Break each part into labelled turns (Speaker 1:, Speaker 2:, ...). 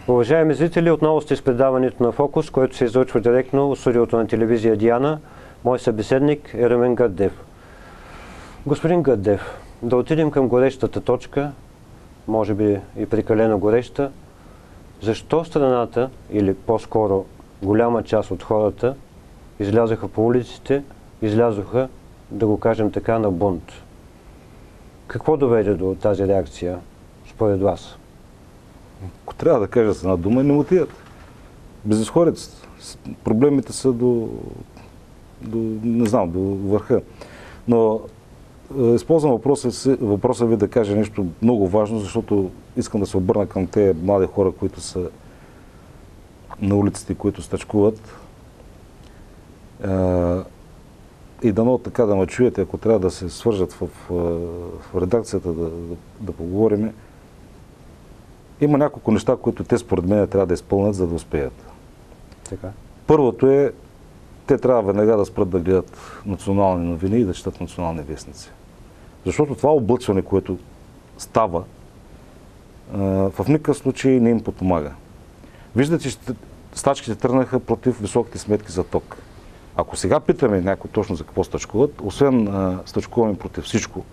Speaker 1: Уважаеми зрители, отново сте с предаването на Фокус, което се излъчва директно от студиото на телевизия Диана. Мой събеседник е Румен Гърдев. Господин Гърдев, да отидем към горещата точка, може би и прекалено гореща. Защо страната, или по-скоро голяма част от хората, излязоха по улиците, излязоха, да го кажем така, на бунт? Какво доведе до тази реакция, според вас?
Speaker 2: Ако трябва да кажа с една дума, не мотият. Безизходицата. Проблемите са не знам, до върха. Но използвам въпроса ви да кажа нещо много важно, защото искам да се обърна към тези млади хора, които са на улиците, които стачкуват. И дано така да ме чуете, ако трябва да се свържат в редакцията да поговорим. Има няколко неща, които те според мен трябва да изпълнят, за да успеят.
Speaker 1: Така.
Speaker 2: Първото е, те трябва веднага да спрат да гледат национални новини и да четат национални вестници. Защото това облъчване, което става, в никакъв случай не им подпомага. Виждате, че стачките тръгнаха против високите сметки за ток. Ако сега питаме някой точно за какво стачкуват, освен стачкуваме против всичко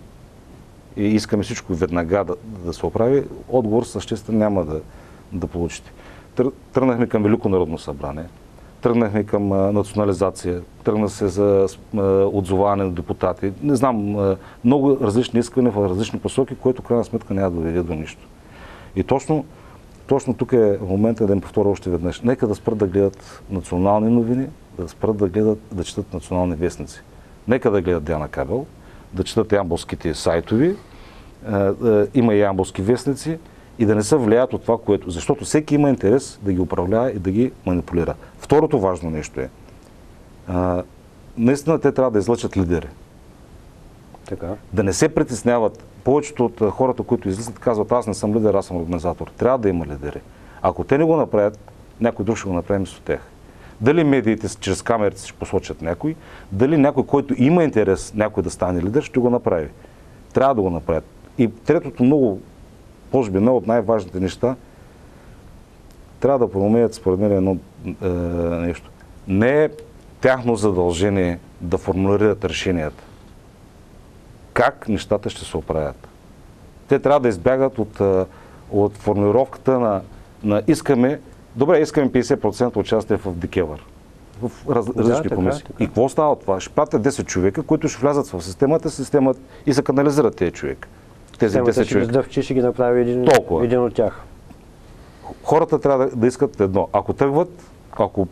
Speaker 2: и искаме всичко веднага да се оправи, отговор съществен няма да получите. Тръгнахме към Велико народно събрание, тръгнахме към национализация, тръгна се за отзоваване на депутати. Не знам, много различни искания в различни посоки, което в крайна сметка няма да доведе до нищо. И точно тук е момента да им повторя още веднъж. Нека да спрат да гледат национални новини, да спрат да четат национални вестници. Нека да гледат Диана Кабел, да четат ямболските сайтови, има и ямболски вестници и да не се влияят от това, което... Защото всеки има интерес да ги управлява и да ги манипулира. Второто важно нещо е, наистина те трябва да излъчат лидери.
Speaker 1: Така.
Speaker 2: Да не се притесняват. Повечето от хората, които излизат, казват, аз не съм лидер, аз съм организатор. Трябва да има лидери. Ако те не го направят, някой друг ще го направи вместо тях. Дали медиите чрез камерите ще посочат някой, дали някой, който има интерес някой да стане лидер, ще го направи. Трябва да го направят. И третото може би едно от най-важните неща, трябва да проумеят според мен едно нещо. Не е тяхно задължение да формулират решенията. Как нещата ще се оправят? Те трябва да избягат от формулировката на искаме 50% участие в ДКЕВР, в различни комисии.
Speaker 1: Така.
Speaker 2: И какво става от това? Ще пратят 10 човека, които ще влязат в системата и се канализират тези човека. Тези 10 човека.
Speaker 1: Дъвчи ще ги направи един от тях.
Speaker 2: Хората трябва да искат едно. Ако тръгват, ако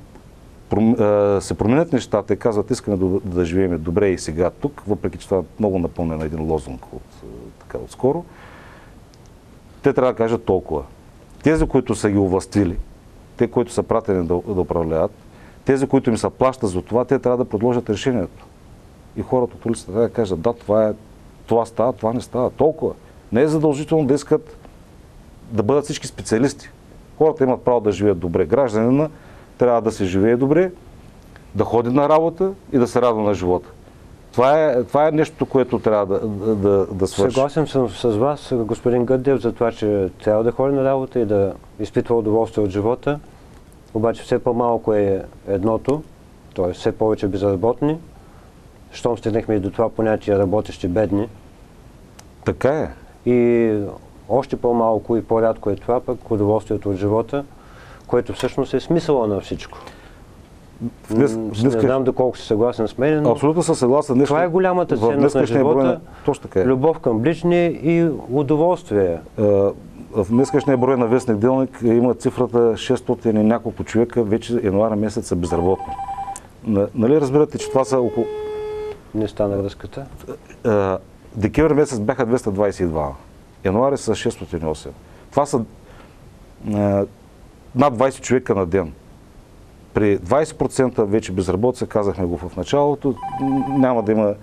Speaker 2: се променят нещата и казват, искаме да живеем добре и сега тук, въпреки че това много напомня на един лозунг отскоро, те трябва да кажат толкова. Тези, които са ги овластили, те, които са пратени да управляват, тези, които им се плащат за това, те трябва да предложат решението. И хората от улицата трябва да кажат, да, това става, това не става. Толкова. Не е задължително да искат да бъдат всички специалисти. Хората имат право да живеят добре. Гражданина трябва да се живее добре, да ходи на работа и да се радва на живота. Това е нещо, което трябва да свърши.
Speaker 1: Съгласен съм с вас, господин Гърдев, за това, че трябва да ходи на работа и да изпитва удоволствие от живота. Обаче все по-малко е едното, т.е. все повече безработни. Щом стигнахме и до това понятие работещи бедни.
Speaker 2: Така е.
Speaker 1: И още по-малко и по-рядко е това пък удоволствието от живота, което всъщност е смисъла на всичко. Не знам доколко си съгласен с мен, но
Speaker 2: абсолютно съм съгласен.
Speaker 1: Това е голямата ценност на живота, любов към ближни и удоволствие.
Speaker 2: В днескашния брой на Вестник Делник има цифрата 600 и няколко човека, вече януари месец са безработни. Нали разбирате, че това са около...
Speaker 1: Не стана връзката.
Speaker 2: Декември месец бяха 222. Януари са 608. Това са над 20 човека на ден. При 20% вече безработица, казахме го в началото, няма да има...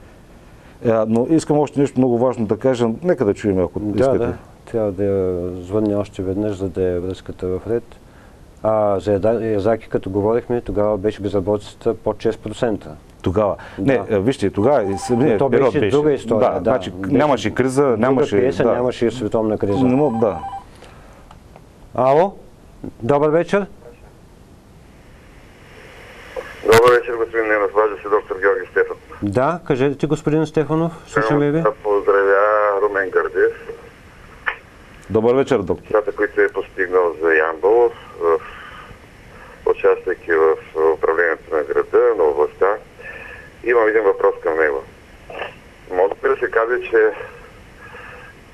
Speaker 2: Но искам още нещо много важно да кажа. Нека да чуем, ако искате.
Speaker 1: Да. Трябва да я звънне още веднъж, за да е връзката в ред. За Язаки, като говорихме, тогава беше безработицата под 6%.
Speaker 2: Тогава.
Speaker 1: Да.
Speaker 2: Не, вижте, тогава
Speaker 1: то беше друга история.
Speaker 2: Да, значи нямаше криза, нямаше...
Speaker 1: Нямаше и световна криза.
Speaker 2: Да.
Speaker 1: Ало? Добър вечер.
Speaker 3: Добър вечер, господин Ненов. Важа се доктор Георги Стефан.
Speaker 1: Да, кажете, господин Стефанов. Слушаме ви.
Speaker 3: Да поздравя Румен Гърдев.
Speaker 2: Добър вечер, доктор.
Speaker 3: Нещата, които е постигнал за Ямбол, участвайки в управлението на града, на областта. Имам един въпрос към него. Може ли да се каже, че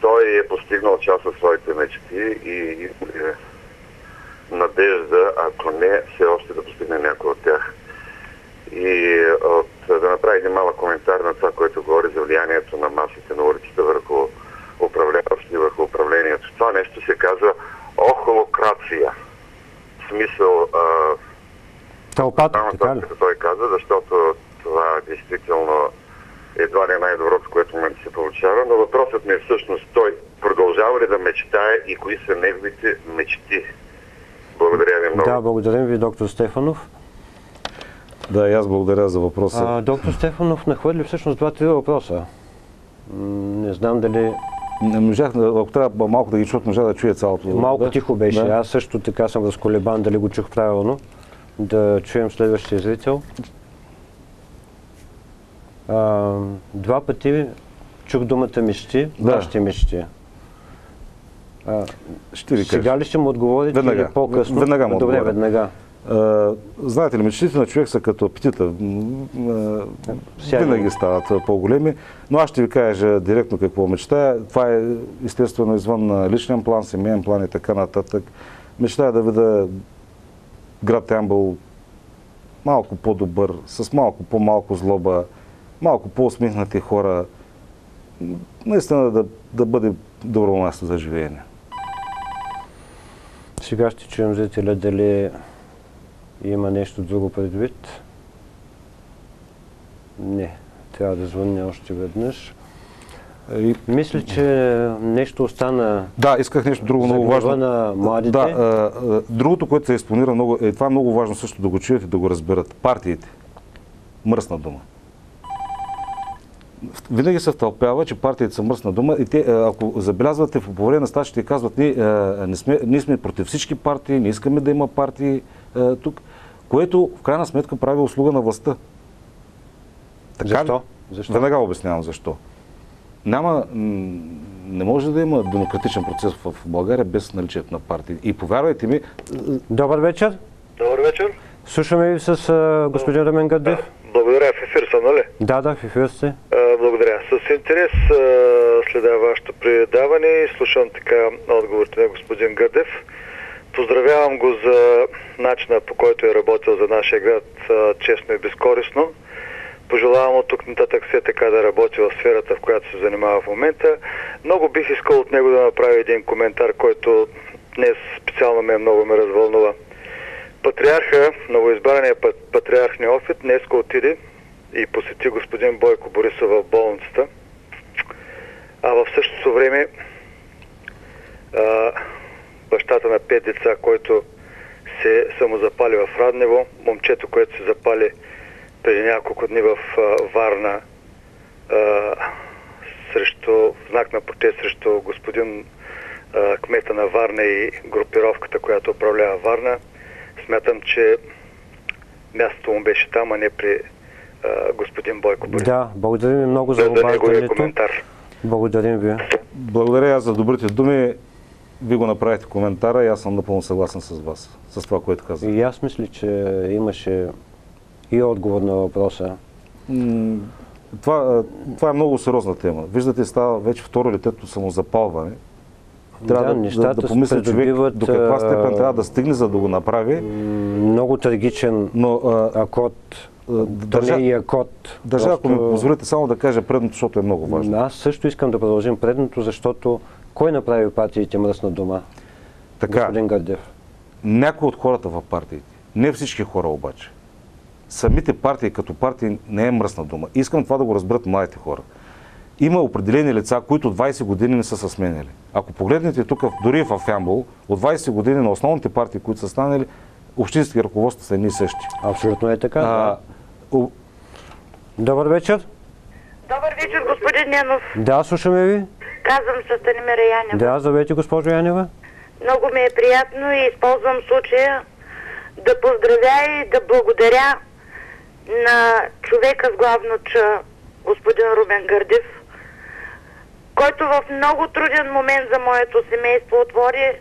Speaker 3: той е постигнал част от своите мечти и надежда, ако не, все още да постигне някой от тях? И да направи един малък коментар на това, което говори за влиянието на масите на улицата върху управляващи, върху управлението. Това нещо се казва охолокрация. В смисъл
Speaker 1: Тълпата, така ли?
Speaker 3: като той каза, защото това действително едва ли е най-доброто, което в момента се получава. Но въпросът ми е всъщност той продължава ли да мечтае и кои са неговите мечти? Благодаря ви много.
Speaker 1: Да, благодарим ви, доктор Стефанов.
Speaker 2: Да, и аз благодаря за въпроса.
Speaker 1: Доктор Стефанов нахвърли всъщност 2-3 въпроса. Не знам дали...
Speaker 2: Не можах, ако трябва малко да ги чуят, можа да чуя цялото.
Speaker 1: Малко тихо беше.
Speaker 2: Да.
Speaker 1: Аз също така съм разколебан дали го чух правилно. Да чуем следващия зрител. 2 пъти чух думата мечти, вашите мечти.
Speaker 2: Ще ви кажа.
Speaker 1: Сега ли ще му отговорите или по-късно?
Speaker 2: Веднага му
Speaker 1: Добре,
Speaker 2: отговоря.
Speaker 1: веднага.
Speaker 2: Знаете ли, мечтите на човек са като апетита. Винаги стават по-големи, но аз ще ви кажа директно какво мечтая. Това е естествено извън личен план, семейен план и така нататък. Мечтая да видя град Ямбол малко по-добър, с малко по-малко злоба, малко по-усмихнати хора. Наистина да бъде добро място за живеене.
Speaker 1: Сега ще чуем зрителя дали има нещо друго предвид. Не. Трябва да звънне още веднъж. Мисля, че нещо остана.
Speaker 2: Да, исках нещо друго много важно.
Speaker 1: На младите.
Speaker 2: Да, другото, което се експонира много, това е много важно също да го чуят и да го разберат. Партиите. Мръсна дума. Винаги се втълпява, че партиите са мръсна дума и те, ако забелязвате по време на стаж, ще казват, ние сме против всички партии, не искаме да има партии тук, което в крайна сметка прави услуга на властта.
Speaker 1: Защо?
Speaker 2: Веднага обяснявам защо. Не може да има демократичен процес в България без наличието на партии. И повярвайте ми...
Speaker 1: Добър вечер.
Speaker 4: Добър вечер.
Speaker 1: Слушаме ви с господин Румен Гърдев.
Speaker 4: Благодаря. В ефир съм, нали?
Speaker 1: Да, в ефир сте.
Speaker 4: Благодаря. С интерес следя вашето предаване и слушам така отговорите на господин Гърдев. Поздравявам го за начина, по който е работил за нашия град честно и безкористно. Пожелавам от тук нататък все така да работи в сферата, в която се занимава в момента. Много бих искал от него да направи един коментар, който днес специално много ме развълнува. Патриарха, новоизбраният патриарх Неофит, днеска отиде и посети господин Бойко Борисов в болницата. А в същото време бащата на 5 деца, който се самозапали в Раднево, момчето, което се запали преди няколко дни в Варна в знак на протест срещу господин кмета на Варна и групировката, която управлява Варна. Смятам, че мястото му беше там, а не при господин Бойко Борисов.
Speaker 1: Да, благодарим ви много за обаждането. Благодарим ви.
Speaker 2: Благодаря за добрите думи. Вие го направихте коментара и аз съм напълно съгласен с вас, с това, което казах.
Speaker 1: И аз мисля, че имаше и отговор на въпроса.
Speaker 2: Това е много сериозна тема. Виждате, става вече второ детето самозапалване. Трябва да помисли човек до каква степен трябва да стигне, за да го направи.
Speaker 1: Много трагичен акод.
Speaker 2: Държа, ако ми позволите само да кажа предното, защото е много важно.
Speaker 1: Аз също искам да продължим предното, защото кой направи партиите мръсна дума?
Speaker 2: Така,
Speaker 1: господин Гърдев.
Speaker 2: Някои от хората в партиите, не всички хора обаче, самите партии като партии не е мръсна дума. Искам това да го разберат младите хора. Има определени лица, които 20 години не са се сменяли. Ако погледнете тук, дори в Ямбол, от 20 години на основните партии, които са станали, общински ръководства са едни и същи.
Speaker 1: Абсолютно е така. Добър вечер.
Speaker 5: Добър вечер, господин Ненов.
Speaker 1: Да, слушаме ви.
Speaker 5: Казвам се Станимира Янева.
Speaker 1: Да, здравейте, госпожо Янева.
Speaker 5: Много ми е приятно и използвам случая да поздравя и да благодаря на човека с главно Ч, господин Румен Гърдев, който в много труден момент за моето семейство отвори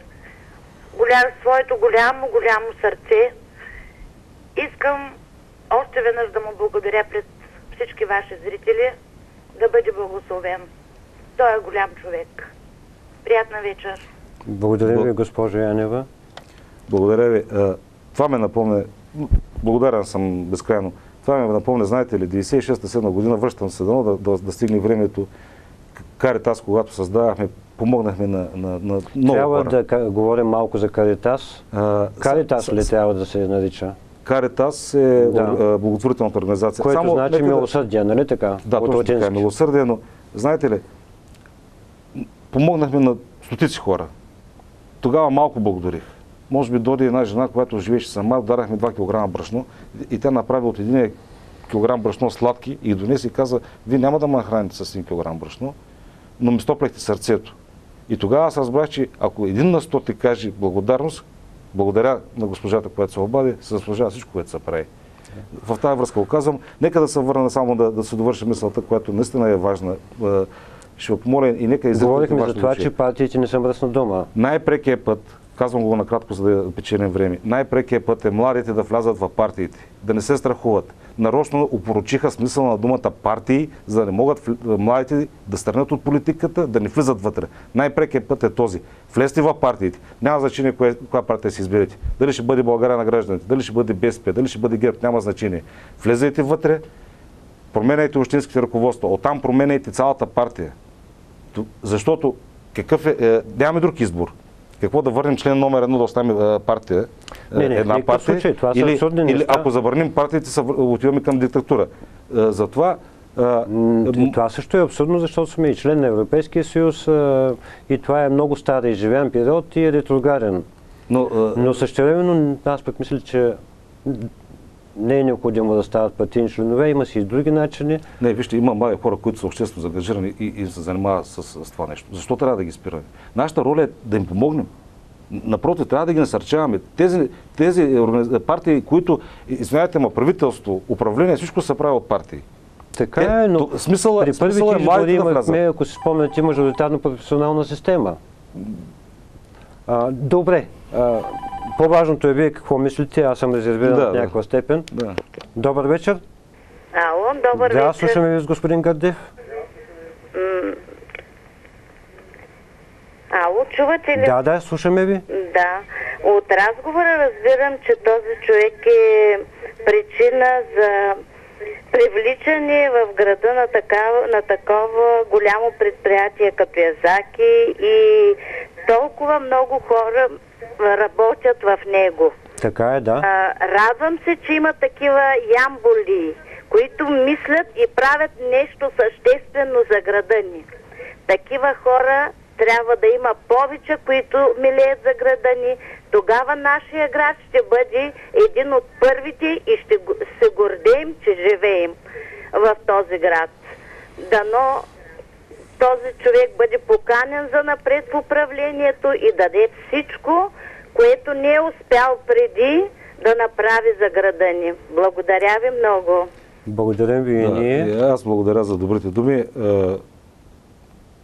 Speaker 5: своето голямо сърце. Искам още веднъж да му благодаря пред всички ваши зрители, да бъде благословен. Той е голям човек. Приятна вечер.
Speaker 1: Благодаря ви, госпожо Янева.
Speaker 2: Благодаря ви. Това ме напомня, благодарен съм безкрайно, това ме напомня, знаете ли, 96-7 година, връщам се да стигне времето, Каритас, когато създавахме, помогнахме на много
Speaker 1: трябва
Speaker 2: хора.
Speaker 1: Да говорим малко за Каритас. Каритас ли трябва да се нарича?
Speaker 2: Каритас е благотворителната организация.
Speaker 1: Което значи милосърдие, нали така?
Speaker 2: Да, точно така е, милосърдие, но знаете ли, помогнахме на стотици хора. Тогава малко благодарих. Може би дойде една жена, която живееше сама, дарахме 2 кг брашно и тя направи от 1 кг брашно сладки и донесе и каза: вие няма да ме храните с 1 кг брашно, но ми стоплехте сърцето. И тогава аз разбрах, че ако 1 на 100 ти каже благодарност, благодаря на госпожата, която се обади, се заслужава всичко, което се прави. В тази връзка го казвам. Нека да се върна само да се довърши мисълта, която наистина е важна. Ще ви помоля и нека изразите.
Speaker 1: Говорихме за това, че партиите не са мръсна дома.
Speaker 2: Най-прекият път, казвам го накратко, за да печелим време, най-прекият път е младите да влязат в партиите, да не се страхуват. Нарочно опорочиха смисъла на думата партии, за да не могат младите да странят от политиката, да не влизат вътре. Най-прекият път е този. Влезте в партиите. Няма значение коя партия си изберете. Дали ще бъде България на гражданите, дали ще бъде БСП, дали ще бъде ГЕРБ, няма значение. Влезайте вътре, променяйте общинските ръководства, оттам променяйте цялата партия. Защото нямаме друг избор. Какво да върнем член номер 1 да оставим партия? Една партия?
Speaker 1: Случай, това са абсурдни неща.
Speaker 2: Или ако забраним партиите, отиваме към диктатура. Затова...
Speaker 1: Това също е абсурдно, защото сме и член на Европейския съюз и това е много стар и живеен период и е ретрограден. Но същевременно аз пък мисля, че не е необходимо да стават партийни членове, има си и други начини.
Speaker 2: Не, вижте, има млади хора, които са обществено заангажирани и се занимават с това нещо. Защо трябва да ги спираме? Нашата роля е да им помогнем. Напротив, трябва да ги насърчаваме. Тези партии, които, извинявайте, правителство, управление, всичко се прави от партии.
Speaker 1: Така е, но
Speaker 2: смисъл
Speaker 1: при първите
Speaker 2: избори
Speaker 1: имахме, ако си спомняте, мажоритарно професионална система. Добре. По-важното е вие какво мислите, аз съм резервиран в някаква степен.
Speaker 2: Да.
Speaker 1: Добър вечер.
Speaker 5: Ало, добър вечер.
Speaker 1: Да, слушаме ви с господин Гърдев.
Speaker 5: Ало, чувате ли?
Speaker 1: Да, слушаме ви.
Speaker 5: Да. От разговора разбирам, че този човек е причина за привличане в града на такова голямо предприятие като Язаки и толкова много хора работят в него.
Speaker 1: Така е, да.
Speaker 5: Радвам се, че има такива ямболи, които мислят и правят нещо съществено за града ни. Такива хора трябва да има повече, които милеят за града ни. Тогава нашия град ще бъде един от първите и ще се гордеем, че живеем в този град. Дано този човек бъде поканен за напред в управлението и даде всичко, което не е успял преди да направи за града ни. Благодаря ви много.
Speaker 1: Благодаря ви и ние.
Speaker 2: Аз благодаря за добрите думи,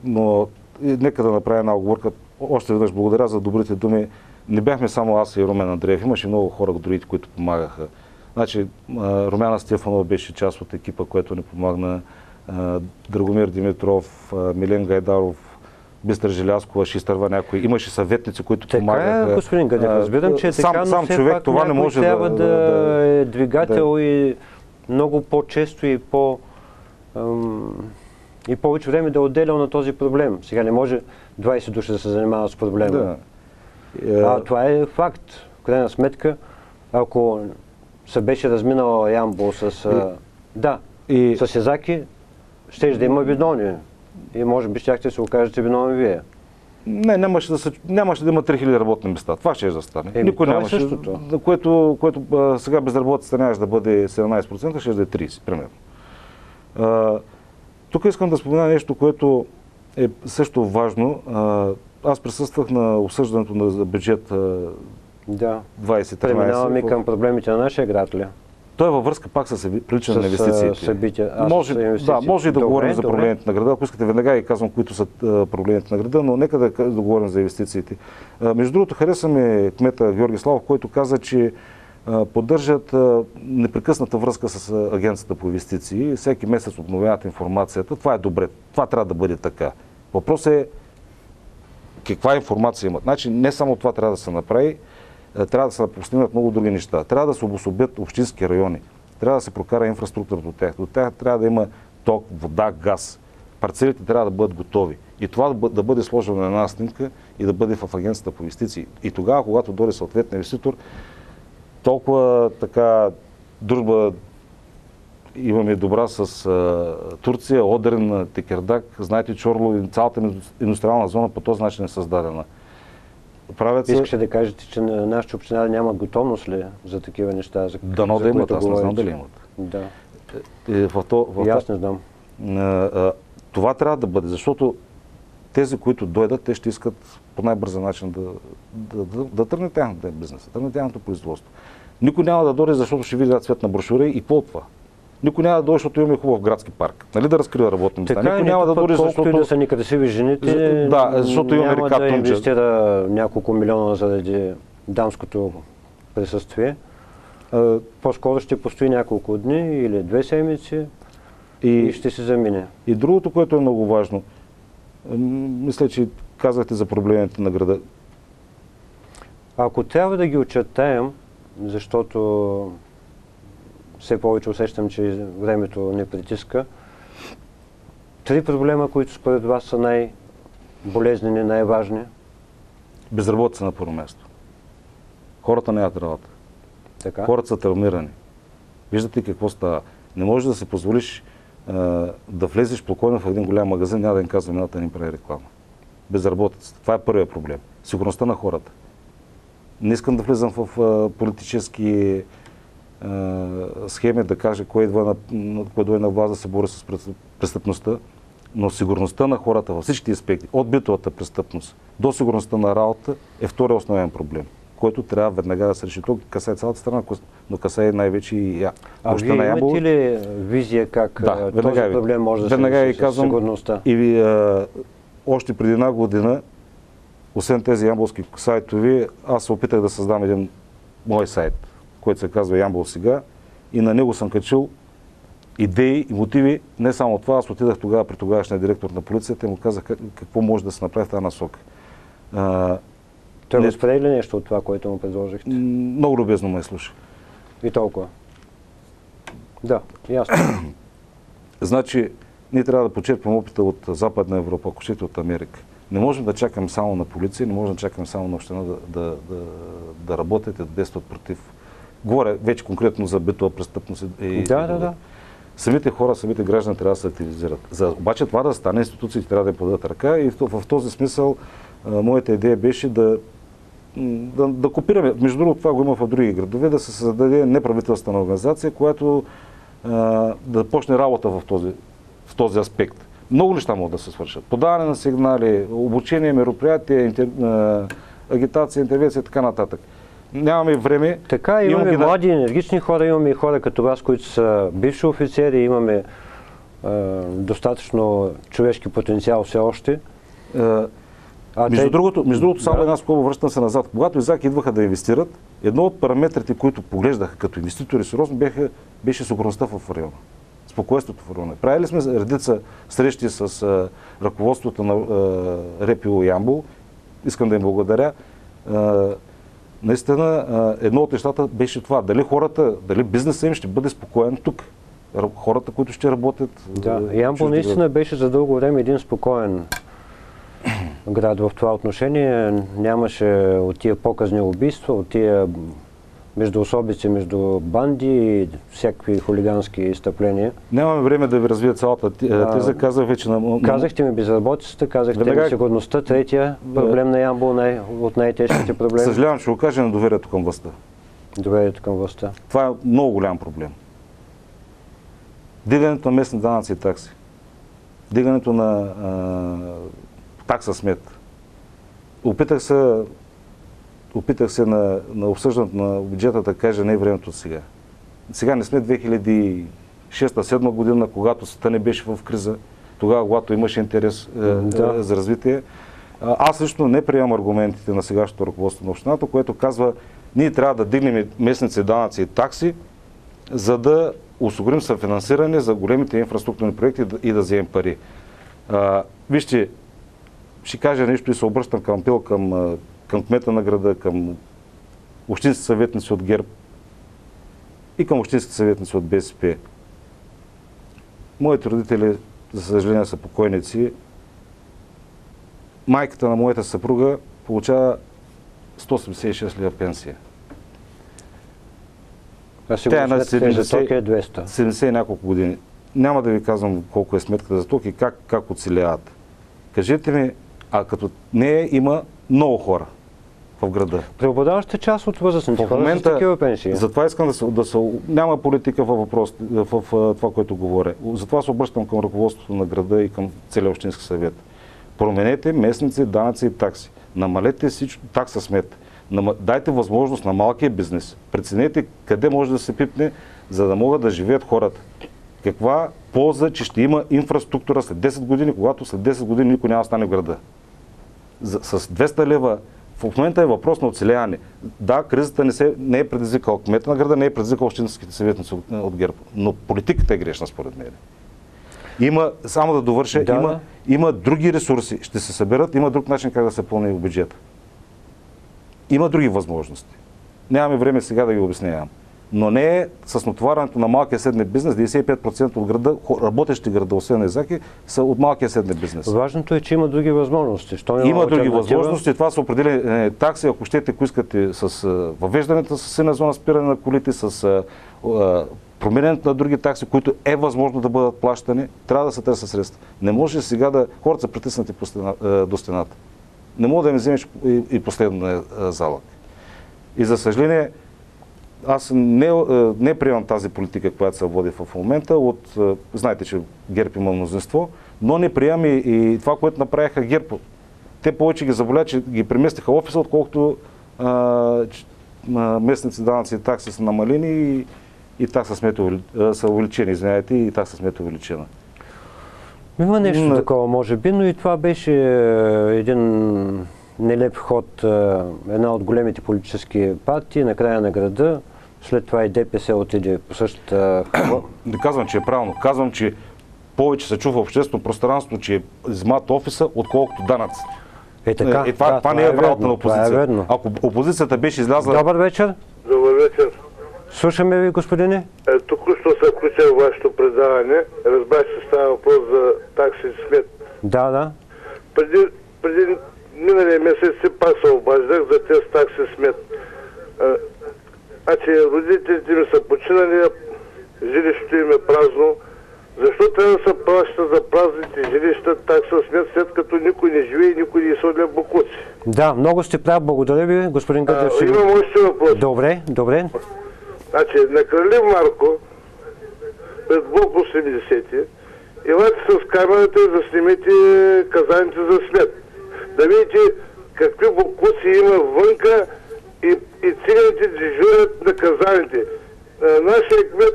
Speaker 2: но нека да направя една оговорка. Още веднъж благодаря за добрите думи. Не бяхме само аз и Румен Андреев, имаше много хора, другите, които помагаха. Значи, Румяна Стефанова беше част от екипа, който ни помогна. Драгомир Димитров, Милен Гайдаров, Бистър Желязкова, ще изтърва някой. Имаше съветници, които помагаха.
Speaker 1: Така е, господин Гърдев, разбирам, че е така, но все
Speaker 2: човек,
Speaker 1: пак
Speaker 2: това не може
Speaker 1: трябва да е двигател и много по-често и повече време да е отделял на този проблем. Сега не може 20 души да се занимават с проблема. Това е факт. В крайна сметка, ако се беше разминал Ямбол с Язаки, щеше да има виновни. И може би щяхте се окажете виновни вие.
Speaker 2: Не, нямаше да има 3000 работни места. Това ще да стане. Никой нямаше. Което сега безработицата нямаше да бъде 17%, ще да е 30%, примерно. Тук искам да спомена нещо, което е също важно. аз присъствах на обсъждането на бюджет
Speaker 1: Да.
Speaker 2: 2013.
Speaker 1: Преминаваме към проблемите на нашия град ли?
Speaker 2: Той е във връзка пак с привличане на инвестициите.
Speaker 1: Събития.
Speaker 2: Може и да говорим за проблемите на града. Ако искате, веднага и казвам, които са проблемите на града, но нека да говорим за инвестициите. Между другото, харесваме кмета Георги Славов, който каза, че поддържат непрекъсната връзка с агенцията по инвестиции. Всеки месец обновяват информацията. Това е добре. Това трябва да бъде така. Въпросът е каква информация имат. Значи не само това трябва да се направи, трябва да се постигнат много други неща. Трябва да се обособят общински райони. Трябва да се прокара инфраструктурата от тях. От тях трябва да има ток, вода, газ. Парцелите трябва да бъдат готови. И това да бъде сложено на една снимка и да бъде в агенцията по инвестиции. И тогава, когато дойде съответния инвеститор, толкова така дружба имаме добра с Турция, Одрин, Текердак, знаете, Чорло и цялата индустриална зона по този начин е създадена.
Speaker 1: Искаше да кажете, че нашата община няма готовност ли за такива неща?
Speaker 2: Дано да имат, аз не знам дали имат.
Speaker 1: Да.
Speaker 2: И
Speaker 1: аз не знам.
Speaker 2: Това трябва да бъде, защото тези, които дойдат, те ще искат по най-бърза начин да тръгне тяхната бизнес, да тръгне тяхното производство. Никой няма да дойде, защото ще види цветна брошура и по това. Никой няма да дойде, защото имаме хубав градски парк. Нали, да разкрива работни места.
Speaker 1: Така,
Speaker 2: никой няма да дойде,
Speaker 1: защото и да са некрасиви жените,
Speaker 2: защото имаме
Speaker 1: няма
Speaker 2: река
Speaker 1: да
Speaker 2: Тунджа.
Speaker 1: инвестира няколко милиона заради дамското присъствие. По-скоро ще постои няколко дни или 2 седмици и ще се замине.
Speaker 2: И другото, което е много важно, мисля, че казахте за проблемите на града.
Speaker 1: Ако трябва да ги очертаем, защото все повече усещам, че времето не притиска, 3 проблема, които според вас са най-болезнени, най-важни?
Speaker 2: Безработица на първо място. Хората нямат работа.
Speaker 1: Така?
Speaker 2: Хората са травмирани. Виждате какво става. Не можеш да си позволиш да влезеш спокойно в един голям магазин, няма да им казвам имената, да ни прави реклама. Безработица. Това е първият проблем. Сигурността на хората. Не искам да влизам в политически схеми да кажа кой дойде на власт да се бори с престъпността, но сигурността на хората във всички аспекти, от битовата престъпност до сигурността на работа, е втория основен проблем, който трябва веднага да се реши. Тук касае цялата страна, но касае най-вече и
Speaker 1: вие имате ли визия как този проблем може да се реши с сигурността?
Speaker 2: И още преди една година, освен тези ямболски сайтови, аз се опитах да създам един мой сайт, който се казва Ямбол сега, и на него съм качил идеи и мотиви. Не само това, аз отидах тогава при тогавашния директор на полицията и му казах какво може да се направи в тази насока.
Speaker 1: Той възприели ли нещо от това, което му предложихте?
Speaker 2: Много любезно ме слуша.
Speaker 1: И толкова? Да, ясно.
Speaker 2: Значи, ние трябва да почерпим опита от Западна Европа, ако щете от Америка. Не можем да чакаме само на полиция, не можем да чакаме само на община да работят и да действат против. Говоря вече конкретно за битова престъпност.
Speaker 1: Да.
Speaker 2: Самите хора, самите граждани трябва да се активизират. Обаче това да стане, институциите трябва да им подадат ръка и в този смисъл моята идея беше да копираме. Между другото, това го има в други градове, да се създаде неправителствена организация, която да почне работа в този аспект. Много неща могат да се свършат. Подаване на сигнали, обучение, мероприятия, агитация, интервенция и така нататък. Нямаме време.
Speaker 1: Така, имаме млади, енергични хора, имаме и хора като вас, които са бивши офицери, имаме достатъчно човешки потенциал все още.
Speaker 2: Между другото, само една скоба, връщам се назад. Когато Изак идваха да инвестират, едно от параметрите, които поглеждаха като инвеститори сериозно, беше сигурността в района. Спокойствието в района. Правили сме редица срещи с ръководството на РПУ Ямбол. Искам да им благодаря. Наистина, едно от нещата беше това. Дали бизнесът им ще бъде спокоен тук. Хората, които ще работят.
Speaker 1: Да, Ямбол наистина беше за дълго време един спокоен град в това отношение. Нямаше от тия показни убийства, от тия междуособици, между банди и всякакви хулигански изстъпления.
Speaker 2: Нямаме време да ви развия цялата теза. Казах вече
Speaker 1: Казахте ми безработицата, казахте ми сигурността, третия проблем на Ямбол, от най-тежките проблеми.
Speaker 2: Съжалявам, че го кажа, на доверието към властта.
Speaker 1: Доверието към властта.
Speaker 2: Това е много голям проблем. Дигането на местни данъци и такси. Дигането на такса смет. опитах се на обсъждането на бюджета да кажа не е времето сега. Сега не сме 2006-2007 година, когато света не беше в криза, тогава, когато имаше интерес за развитие. Аз лично не приемам аргументите на сегашното ръководство на общината, което казва, ние трябва да дигнем местните данъци и такси, за да осигурим съфинансиране за големите инфраструктурни проекти и да вземем пари. Вижте, ще кажа нещо и се обръщам към кмета на града, към общински съветници от ГЕРБ и към общински съветници от БСП. Моите родители, за съжаление, са покойници. Майката на моята съпруга получава 186 лева пенсия. Тя е на 70 и няколко години. Няма да ви казвам колко е сметката за ток и как оцеляват. Кажете ми, като нея има много хора в града.
Speaker 1: Преобладаваща част от възрастните хора с такива пенсии.
Speaker 2: Затова искам няма политика във въпрос, в това, което говоря. Затова се обръщам към ръководството на града и към целия общински съвет. Променете местници, данъци и такси. Намалете всичко такса смет. Дайте възможност на малкия бизнес. Преценете къде може да се пипне, за да могат да живеят хората. Каква полза, че ще има инфраструктура след 10 години, когато след 10 години никой няма да стане в града. С 200 лева в момента е въпрос на оцеляване. Да, кризата не е предизвикал кмета на града, не е предизвикал общинските съветници от ГЕРБ, но политиката е грешна според мен. Само да довърша, има други ресурси, ще се съберат, има друг начин как да се пълни бюджета. Има други възможности. Нямаме време сега да ги обяснявам. Но не е с натоварването на малкия седне бизнес, 95% от града, работещи града, освен Езаки, са от малкия седне бизнес.
Speaker 1: Важното е, че има други възможности.
Speaker 2: Има други възможности. Това са определени такси, ако щете, ако искате с въвеждането с сина зона, спиране на колите, с променянето на други такси, които е възможно да бъдат плащани, трябва да се търсят средства. Не може сега хората са притиснати до стената. Не мога да ми вземеш и последния залък. И за съжаление, аз не приемам тази политика, която се води в момента. Знаете, че ГЕРБ има мнозинство, но не приемам и това, което направиха ГЕРБ. Те повече ги заболят, че ги преместиха офиса, отколкото местници, данъци и такси са намалени и такса смет са увеличени, извинявайте, и такса смет увеличена.
Speaker 1: Има нещо такова, може би, но и това беше един нелеп ход, една от големите политически партии на края на града. След това и ДПС отиде по същата хора.
Speaker 2: Не казвам, че е правилно. Казвам, че повече се чува в обществено пространство, че измат офиса, отколкото данъци. Това не е правото на опозиция. Ако опозицията беше излязла...
Speaker 1: Добър вечер.
Speaker 6: Добър вечер.
Speaker 1: Слушаме ви, господине.
Speaker 6: Току-що се включа в вашето предаване. Разбрах, че става въпрос за такси и смет.
Speaker 1: Да.
Speaker 6: Преди миналия месец пак се обаждах за тези такси и смет. Родителите ми са починали, жилището им е празно. Защо трябва да се плаща за празните жилища такса смет, след като никой не живее и никой не изхвърля боклуци?
Speaker 1: Да, много сте прав. Благодаря ви, господин Гърдев.
Speaker 6: Имам още въпрос.
Speaker 1: Добре.
Speaker 6: На Кралев Марко, пред блок 80, елате с камерата и заснимете казаните за смет. Да видите какви боклуци има вънка и циганите дежурят на казаните. Нашия кмет,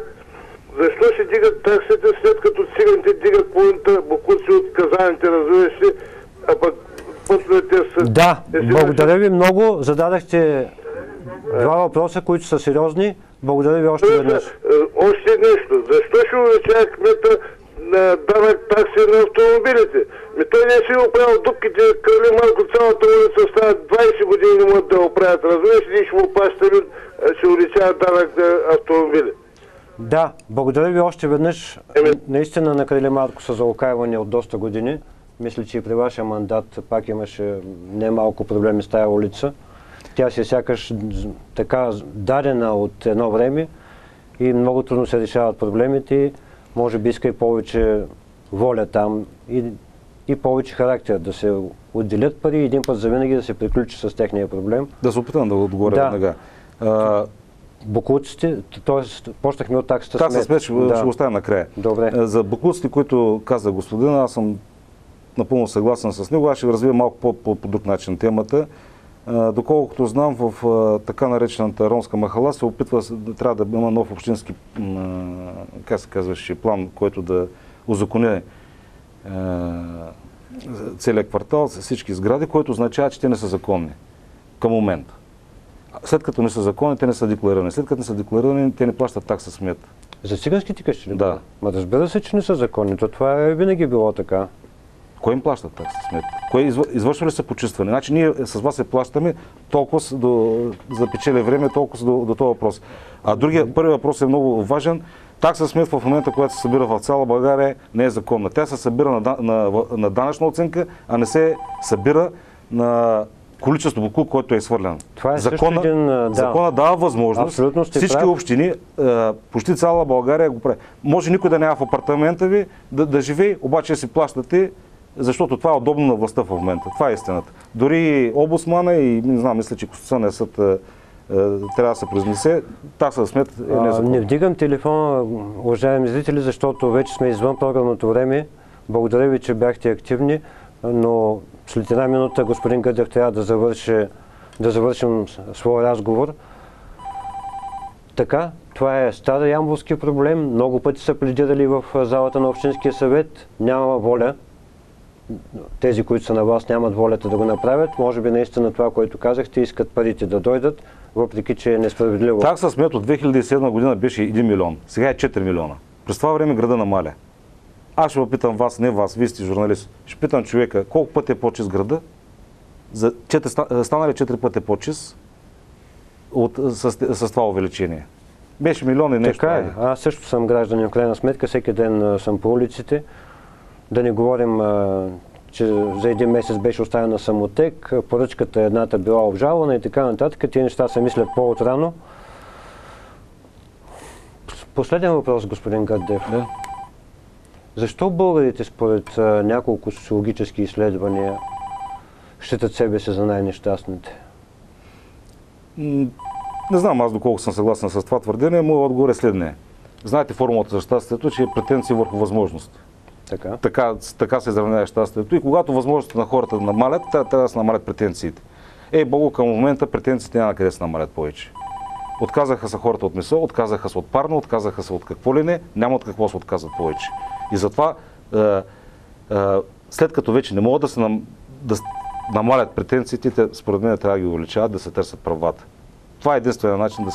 Speaker 6: защо ще дигат таксите, след като циганите дигат половината боклуци от казаните, разбираш ли, а пък пътновете са...
Speaker 1: Да, благодаря ви много. Зададахте два въпроса, които са сериозни. Благодаря ви още веднъж.
Speaker 6: Още нещо. Защо ще увеличава кмета на данък такси на автомобилите? Той не си оправил дупките, Кралев Марко, цялата улица става 20 години не могат да оправят. Разбираш ли, ще му плащаме, ще увеличава данък на автомобили.
Speaker 1: Да, благодаря ви още веднъж. Наистина на Кралев Марко са заокайвани от доста години. Мисля, че и при вашия мандат пак имаше немалко проблеми с тая улица. Тя си сякаш така дадена от едно време и много трудно се решават проблемите. Може би иска и повече воля там и повече характер да се отделят пари и един път завинаги да се приключи с техния проблем.
Speaker 2: Да се опитам да отговоря веднага.
Speaker 1: Боклуците, т.е. почнахме от таксата смет.
Speaker 2: Такса смет ще оставя накрая.
Speaker 1: Добре.
Speaker 2: За боклуците, които каза господин, аз съм напълно съгласен с него. Аз ще развия малко по друг начин темата. Доколкото знам, в така наречената ромска махала се опитва, трябва да има нов общински, как се казваше, план, който да узакони целият квартал, всички сгради, което означава, че те не са законни към момента. След като не са законни, те не са декларирани. След като не са декларирани, те не плащат такса смет.
Speaker 1: За циганските къщи ли?
Speaker 2: Да.
Speaker 1: Ма разбира се, че не са законни. То това е винаги било така.
Speaker 2: Кой им плаща такса смет? Кой извършва ли са почистване? Значи ние с вас се плащаме толкова за печели време, толкова до този въпрос. А първият въпрос е много важен. Такса смет в момента, която се събира в цяла България, не е законна. Тя се събира на данъчна оценка, а не се събира на количество боклук, който е свърлен.
Speaker 1: Това е закона
Speaker 2: дава възможност всички общини, почти цяла България го прави. Може никой да няма в апартамента ви да живее, обаче си плащате, защото това е удобно на властта в момента. Това е истината. Дори омбудсмана и, не знам, мисля, че Конституционният съд трябва да се произнесе, такса смет е незаконна.
Speaker 1: Не вдигам телефона, уважаеми зрители, защото вече сме извън програмното време. Благодаря ви, че бяхте активни, но след една минута господин Гърдев трябва да завършим своя разговор. Така, това е стар ямболски проблем. Много пъти са пледирали в залата на Общинския съвет. Няма воля. Тези, които са на власт, нямат волята да го направят. Може би наистина това, което казахте, искат парите да дойдат, въпреки че е несправедливо.
Speaker 2: Такса смет от 2007 година беше 1 милион. Сега е 4 милиона. През това време града намаля. Аз ще попитам вас, не вас, вие сте журналист. Ще питам човека, колко пъти е по-чист града? Стана ли 4 пъти по-чист с това увеличение? Беше милион и нещо.
Speaker 1: Така е. Аз също съм гражданин, в крайна сметка. Всеки ден съм по улиците. Да не говорим, че за един месец беше оставена самотек, поръчката едната била обжалвана и така нататък. Тези неща се мислят по-отрано. Последен въпрос, господин Гърдев.
Speaker 2: Да.
Speaker 1: Защо българите според няколко социологически изследвания считат себе си за най-нещастните?
Speaker 2: Не знам аз доколко съм съгласен с това твърдение, моят отговор е следния. Знаете формулата за щастието, че е претенции върху възможност. Така се изравнява щастието. И когато възможностите на хората намалят, трябва да се намалят претенциите. Богу, към момента претенциите няма къде да се намалят повече. Отказаха се хората от месо, отказаха се от парно, отказаха се от какво ли не, няма от какво се отказват повече. И затова, след като вече не могат да намалят претенциите, те според мен трябва да ги увеличават, да се търсят правата. Това е единственият начин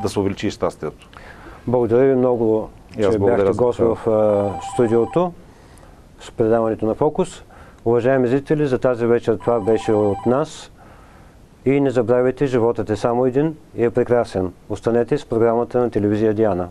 Speaker 2: да се увеличи щастието.
Speaker 1: Благодаря ви много, че бяхте гост в студиото с предаването на Фокус. Уважаеми зрители, за тази вечер това беше от нас. И не забравяйте, животът е само един и е прекрасен. Останете с програмата на телевизия Диана.